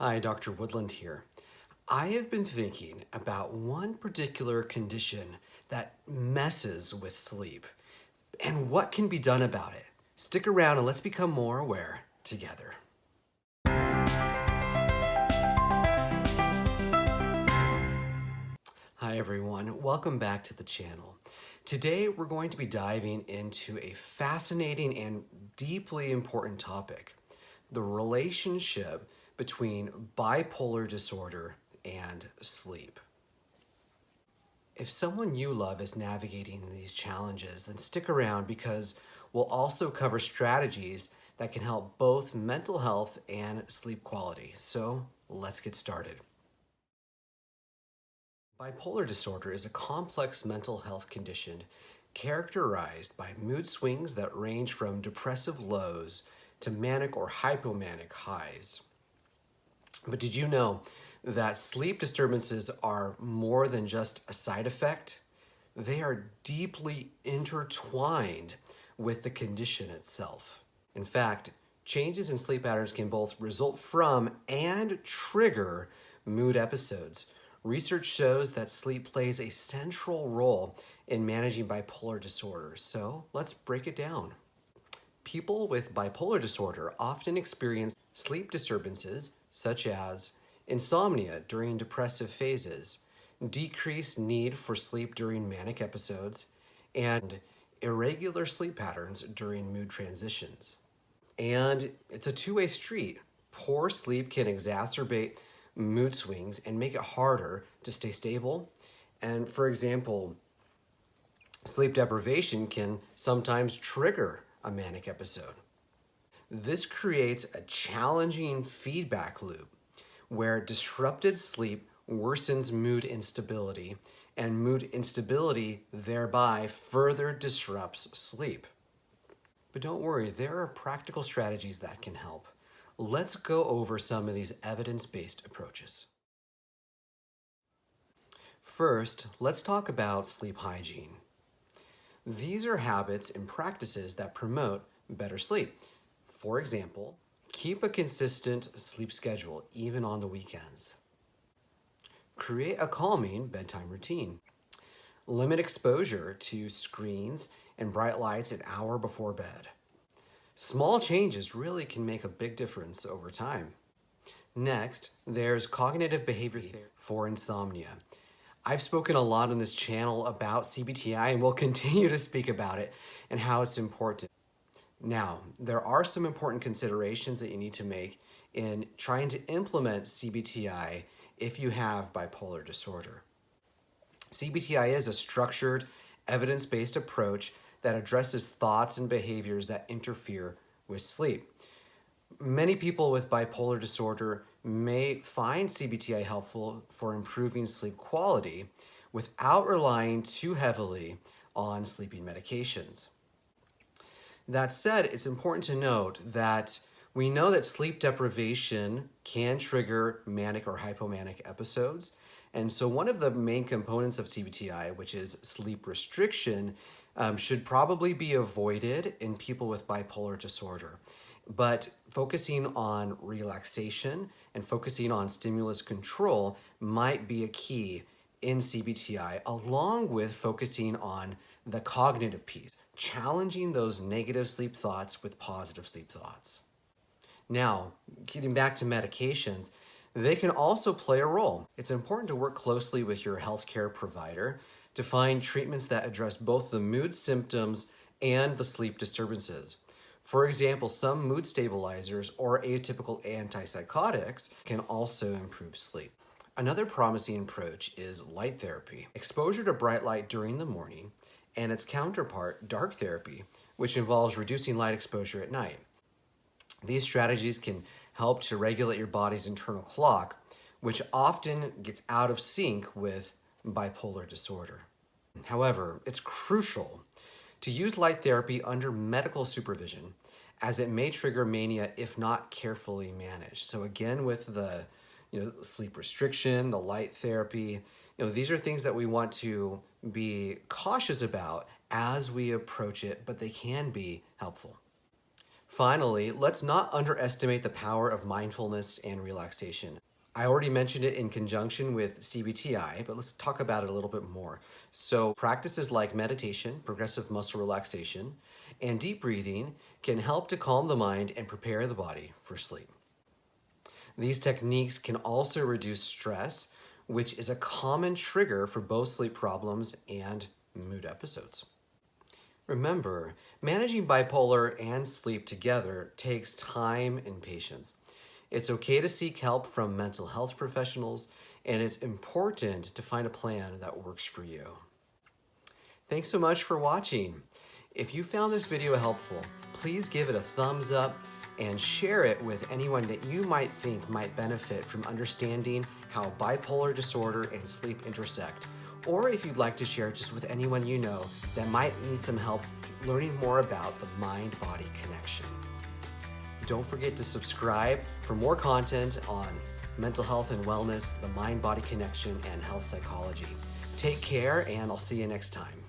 Hi, Dr. Woodland here. I have been thinking about one particular condition that messes with sleep and what can be done about it. Stick around and let's become more aware together. Hi everyone, welcome back to the channel. Today we're going to be diving into a fascinating and deeply important topic, the relationship between bipolar disorder and sleep. If someone you love is navigating these challenges, then stick around because we'll also cover strategies that can help both mental health and sleep quality. So let's get started. Bipolar disorder is a complex mental health condition characterized by mood swings that range from depressive lows to manic or hypomanic highs. But did you know that sleep disturbances are more than just a side effect? They are deeply intertwined with the condition itself. In fact, changes in sleep patterns can both result from and trigger mood episodes. Research shows that sleep plays a central role in managing bipolar disorder. So let's break it down. People with bipolar disorder often experience sleep disturbances such as insomnia during depressive phases, decreased need for sleep during manic episodes, and irregular sleep patterns during mood transitions. And it's a two-way street. Poor sleep can exacerbate mood swings and make it harder to stay stable. And for example, sleep deprivation can sometimes trigger a manic episode. This creates a challenging feedback loop where disrupted sleep worsens mood instability, and mood instability thereby further disrupts sleep. But don't worry, there are practical strategies that can help. Let's go over some of these evidence-based approaches. First, let's talk about sleep hygiene. These are habits and practices that promote better sleep. For example, keep a consistent sleep schedule, even on the weekends. Create a calming bedtime routine. Limit exposure to screens and bright lights an hour before bed. Small changes really can make a big difference over time. Next, there's cognitive behavior therapy for insomnia. I've spoken a lot on this channel about CBT-I and will continue to speak about it and how it's important. Now, there are some important considerations that you need to make in trying to implement CBT-I if you have bipolar disorder. CBT-I is a structured, evidence-based approach that addresses thoughts and behaviors that interfere with sleep. Many people with bipolar disorder may find CBT-I helpful for improving sleep quality without relying too heavily on sleeping medications. That said, it's important to note that we know that sleep deprivation can trigger manic or hypomanic episodes. And so one of the main components of CBT-I, which is sleep restriction, should probably be avoided in people with bipolar disorder. But focusing on relaxation and focusing on stimulus control might be a key in CBT-I, along with focusing on the cognitive piece, challenging those negative sleep thoughts with positive sleep thoughts. Now, getting back to medications, they can also play a role. It's important to work closely with your healthcare provider to find treatments that address both the mood symptoms and the sleep disturbances. For example, some mood stabilizers or atypical antipsychotics can also improve sleep. Another promising approach is light therapy. Exposure to bright light during the morning, and its counterpart, dark therapy, which involves reducing light exposure at night. These strategies can help to regulate your body's internal clock, which often gets out of sync with bipolar disorder. However, it's crucial to use light therapy under medical supervision, as it may trigger mania if not carefully managed. So again, with the sleep restriction, the light therapy, these are things that we want to be cautious about as we approach it, but they can be helpful. Finally, let's not underestimate the power of mindfulness and relaxation. I already mentioned it in conjunction with CBT-I, but let's talk about it a little bit more. So practices like meditation, progressive muscle relaxation, and deep breathing can help to calm the mind and prepare the body for sleep. These techniques can also reduce stress, which is a common trigger for both sleep problems and mood episodes. Remember, managing bipolar and sleep together takes time and patience. It's okay to seek help from mental health professionals, and it's important to find a plan that works for you. Thanks so much for watching. If you found this video helpful, please give it a thumbs up and share it with anyone that you might think might benefit from understanding how bipolar disorder and sleep intersect. Or if you'd like to share it just with anyone you know that might need some help learning more about the mind-body connection. Don't forget to subscribe for more content on mental health and wellness, the mind-body connection, and health psychology. Take care, and I'll see you next time.